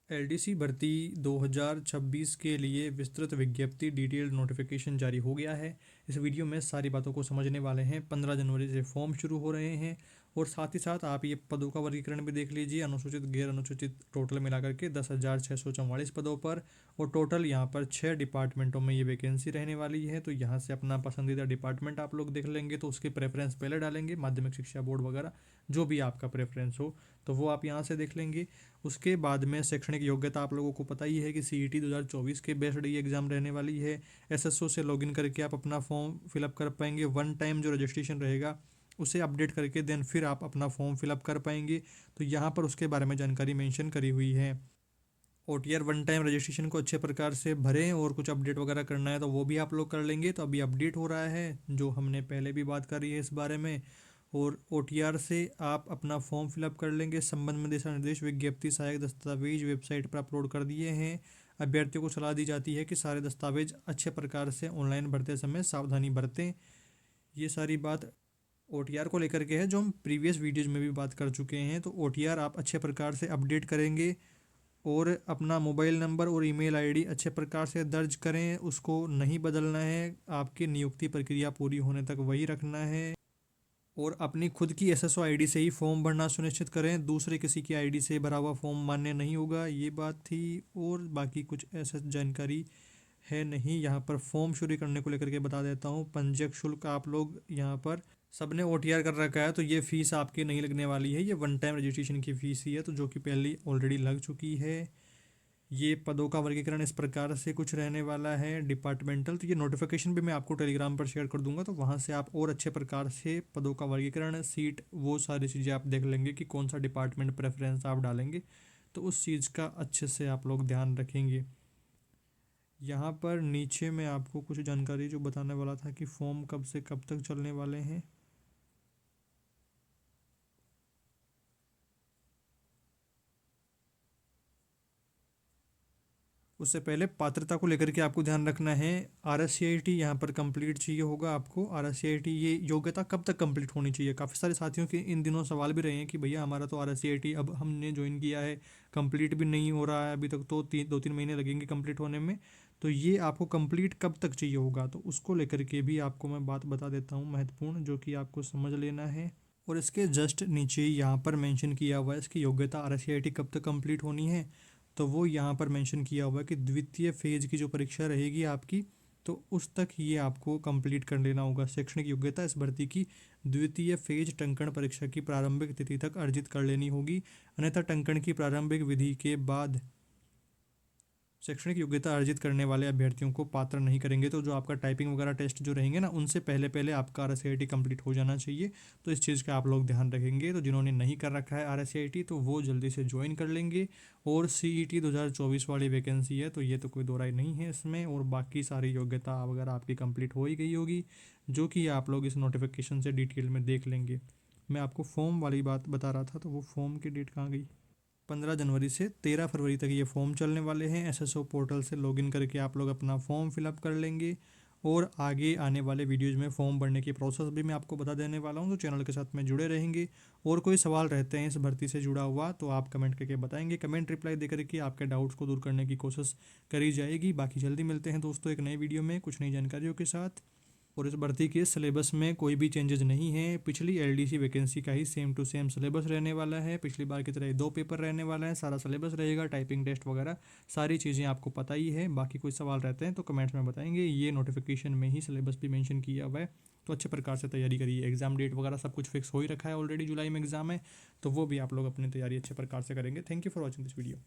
LDC भर्ती 2026 के लिए विस्तृत विज्ञप्ति डिटेल्ड नोटिफिकेशन जारी हो गया है। इस वीडियो में सारी बातों को समझने वाले हैं। 15 जनवरी से फॉर्म शुरू हो रहे हैं और साथ ही साथ आप ये पदों का वर्गीकरण भी देख लीजिए। अनुसूचित गैर अनुसूचित टोटल मिलाकर के 10,644 पदों पर और टोटल यहाँ पर 6 डिपार्टमेंटों में ये वैकेंसी रहने वाली है। तो यहाँ से अपना पसंदीदा डिपार्टमेंट आप लोग देख लेंगे, तो उसके प्रेफरेंस पहले डालेंगे, माध्यमिक शिक्षा बोर्ड वगैरह जो भी आपका प्रेफरेंस हो तो वो आप यहाँ से देख लेंगे। उसके बाद में शैक्षणिक योग्यता आप लोगों को पता ही है कि सीईटी 2024 के बेस्ड ये एग्ज़ाम रहने वाली है। एसएसओ से लॉगिन करके आप अपना फॉर्म फिलअप कर पाएंगे। वन टाइम जो रजिस्ट्रेशन रहेगा उसे अपडेट करके देन फिर आप अपना फॉर्म फिलअप कर पाएंगे। तो यहाँ पर उसके बारे में जानकारी मेंशन करी हुई है। ओटीआर वन टाइम रजिस्ट्रेशन को अच्छे प्रकार से भरें और कुछ अपडेट वगैरह करना है तो वो भी आप लोग कर लेंगे। तो अभी अपडेट हो रहा है, जो हमने पहले भी बात करी है इस बारे में। और ओटीआर से आप अपना फॉर्म फिलअप कर लेंगे। संबंध में दिशा निर्देश विज्ञप्ति सहायक दस्तावेज वेबसाइट पर अपलोड कर दिए हैं। अभ्यर्थियों को सलाह दी जाती है कि सारे दस्तावेज अच्छे प्रकार से ऑनलाइन भरते समय सावधानी बरतें। ये सारी बात ओटीआर को लेकर के है, जो हम प्रीवियस वीडियोज़ में भी बात कर चुके हैं। तो ओटीआर आप अच्छे प्रकार से अपडेट करेंगे और अपना मोबाइल नंबर और ईमेल आईडी अच्छे प्रकार से दर्ज करें, उसको नहीं बदलना है। आपकी नियुक्ति प्रक्रिया पूरी होने तक वही रखना है और अपनी खुद की एसएसओ आईडी से ही फॉर्म भरना सुनिश्चित करें। दूसरे किसी की आईडी से भरा हुआ फॉर्म मान्य नहीं होगा। ये बात थी और बाकी कुछ ऐसा जानकारी है नहीं। यहाँ पर फॉर्म शुरू करने को लेकर के बता देता हूँ। पंजीयक शुल्क आप लोग यहाँ पर सबने ओटीआर कर रखा है तो ये फ़ीस आपकी नहीं लगने वाली है। ये वन टाइम रजिस्ट्रेशन की फ़ीस ही है, तो जो कि पहले ऑलरेडी लग चुकी है। ये पदों का वर्गीकरण इस प्रकार से कुछ रहने वाला है डिपार्टमेंटल। तो ये नोटिफिकेशन भी मैं आपको टेलीग्राम पर शेयर कर दूंगा, तो वहाँ से आप और अच्छे प्रकार से पदों का वर्गीकरण, सीट, वो सारी चीज़ें आप देख लेंगे कि कौन सा डिपार्टमेंट प्रेफरेंस आप डालेंगे। तो उस चीज़ का अच्छे से आप लोग ध्यान रखेंगे। यहाँ पर नीचे मैं आपको कुछ जानकारी जो बताने वाला था कि फॉर्म कब से कब तक चलने वाले हैं। उससे पहले पात्रता को लेकर के आपको ध्यान रखना है। RSCIT यहाँ पर कंप्लीट चाहिए होगा आपको। RSCIT ये योग्यता कब तक कंप्लीट होनी चाहिए। काफ़ी सारे साथियों के इन दिनों सवाल भी रहे हैं कि भैया हमारा तो RSCIT अब हमने ज्वाइन किया है, कंप्लीट भी नहीं हो रहा है अभी तक, तो 2-3 महीने लगेंगे कंप्लीट होने में। तो ये आपको कंप्लीट कब तक चाहिए होगा, तो उसको लेकर के भी आपको मैं बात बता देता हूँ महत्वपूर्ण, जो कि आपको समझ लेना है। और इसके जस्ट नीचे यहाँ पर मेंशन किया हुआ है इसकी योग्यता RSCIT कब तक कंप्लीट होनी है। तो वो यहाँ पर मेंशन किया हुआ है कि द्वितीय फेज की जो परीक्षा रहेगी आपकी, तो उस तक ये आपको कंप्लीट कर लेना होगा। शैक्षणिक योग्यता इस भर्ती की द्वितीय फेज टंकण परीक्षा की प्रारंभिक तिथि तक अर्जित कर लेनी होगी। अन्यथा टंकण की प्रारंभिक विधि के बाद शैक्षणिक योग्यता अर्जित करने वाले अभ्यर्थियों को पात्र नहीं करेंगे। तो जो आपका टाइपिंग वगैरह टेस्ट जो रहेंगे ना, उनसे पहले पहले आपका RSCIT कंप्लीट हो जाना चाहिए। तो इस चीज़ का आप लोग ध्यान रखेंगे। तो जिन्होंने नहीं कर रखा है RSCIT तो वो जल्दी से ज्वाइन कर लेंगे। और CET 2024 वाली वैकेंसी है, तो ये तो कोई दो राय नहीं है इसमें। और बाकी सारी योग्यता वगैरह आपकी कंप्लीट हो ही गई होगी, जो कि आप लोग इस नोटिफिकेशन से डिटेल में देख लेंगे। मैं आपको फॉर्म वाली बात बता रहा था, तो वो फॉर्म की डेट कहाँ गई। 15 जनवरी से 13 फरवरी तक ये फॉर्म चलने वाले हैं। एसएसओ पोर्टल से लॉगिन करके आप लोग अपना फॉर्म फिलअप कर लेंगे। और आगे आने वाले वीडियोज़ में फॉर्म भरने की प्रोसेस भी मैं आपको बता देने वाला हूँ, तो चैनल के साथ में जुड़े रहेंगे। और कोई सवाल रहते हैं इस भर्ती से जुड़ा हुआ तो आप कमेंट करके बताएंगे। कमेंट रिप्लाई दे करके आपके डाउट्स को दूर करने की कोशिश करी जाएगी। बाकी जल्दी मिलते हैं दोस्तों एक नए वीडियो में कुछ नई जानकारियों के साथ। और इस भर्ती के सिलेबस में कोई भी चेंजेस नहीं है। पिछली एलडीसी वैकेंसी का ही सेम टू सेम सिलेबस रहने वाला है। पिछली बार की तरह 2 पेपर रहने वाला है, सारा सिलेबस रहेगा, टाइपिंग टेस्ट वगैरह सारी चीज़ें आपको पता ही है। बाकी कोई सवाल रहते हैं तो कमेंट्स में बताएंगे। ये नोटिफिकेशन में ही सिलेबस भी मेंशन किया हुआ है, तो अच्छे प्रकार से तैयारी करिए। एग्जाम डेट वगैरह सब कुछ फिक्स हो ही रखा है ऑलरेडी, जुलाई में एग्जाम है, तो वो भी आप लोग अपनी तैयारी अच्छे प्रकार से करेंगे। Thank you for watching this video.